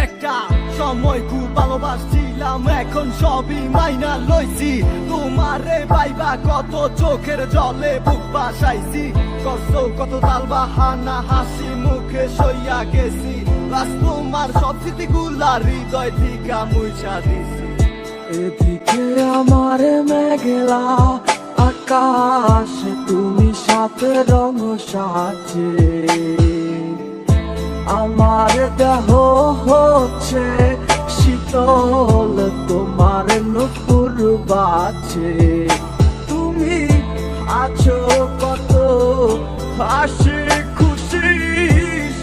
একটা সময় খুব ভালোবাসছিলাম, এখন সবই মাইনা লইছি। তোমারে পাইবা কত চোখের জলে বুক বাসাইছি, কষ্ট কত তাল বাহানা হাসি মুখে সইয়া গেছি। বাস তোমার সব স্মৃতিগুলা হৃদয় থেকে মুছা দিছি। এদিকে আমার মেঘলা আকাশ, তুমি সাথে রঙ সাজে, আমার দেহ হচ্ছে শীতল, তোমার নুপুর বাজে। তুমি আছো কত হাসি খুশি,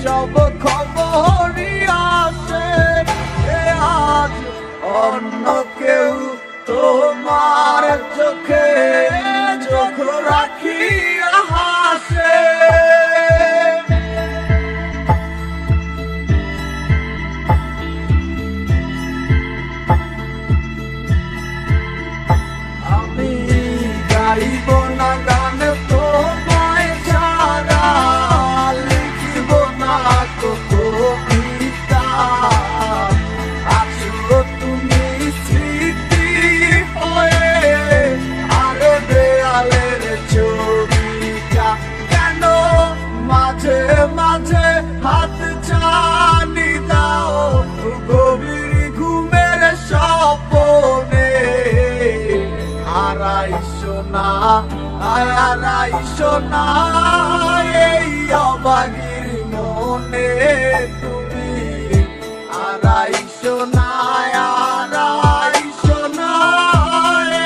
সব খবরই আসে। আজ অন্য কেউ তোমার চোখে চোখ রাখিয়া হাসে। আমি গাইব না গান তোমায় ছাড়া, লিখিব না কবিতা। আছো তুমি স্মৃতি হয়ে, আর দেয়ালের ছবিটা কেন মাঝে মাঝে হাত ছানি দাও, গভীর ঘুমের স্বপ্নে হারাইছো না, হারাইছো না এই অবাগির মনে। তুমি হারাইছো না, হারাইছো না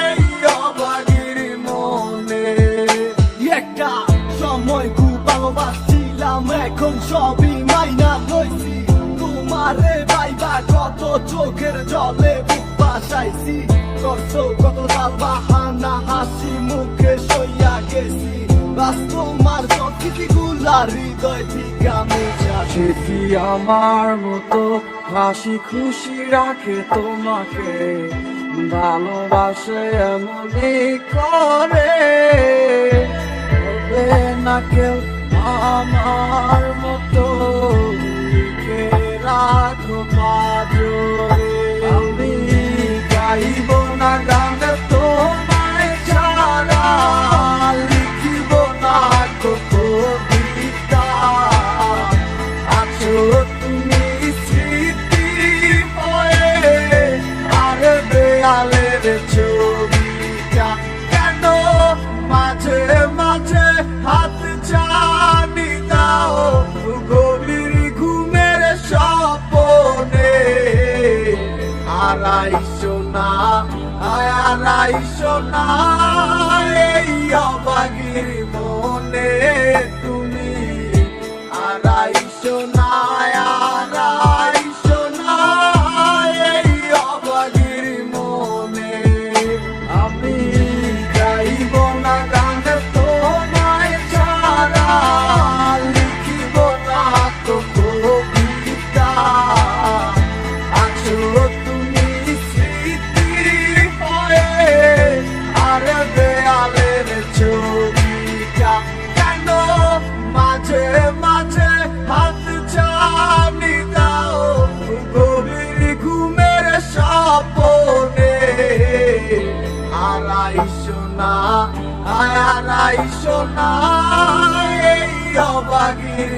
এই অবাগির মনে। একটা সময় খুব ভালোবাসছিলাম, এখন সবই মাইনা লইছি। তোমারে পাইবা কত চোখের জলে বুক বাসাইছি, কষ্ট কত তাল বাহানা হাসি মুখে সইয়া গেছি। বাস তোমার সব স্মৃতিগুলা হৃদয় থেকে মুছা দিছি। সে কি আমার মতো হাসি খুশি রাখে তোমাকে, ভালোবাসে এমনই করে। হবে না কেউ আমার মতো, লিখে রাখো পাজরে। আমি গাইব না গান তোমায় ছাড়া, লিখিব না কবিতা। আছো তুমি স্মৃতি হয়ে, আর দেয়ালের ছবিটা কেন মাঝে মাঝে হাত ছানি দাও, গভীর ঘুমের স্বপ্নে হারাইছো না, হারাইছো না এই অবাগির মনে। তুমি হারাইছো না, হারাইছো না এই অবাগির মনে। আমি গাইব না গান তোমায় ছাড়া, লিখিব না কবিতা। আছো তুমি স্মৃতি হয়ে, আর দেয়ালের ছবিটা কেন মাঝে মাঝে হাত ছানি দাও, গভীর ঘুমের স্বপ্নে হারাইছো না, হারাইছো না এই অবাগির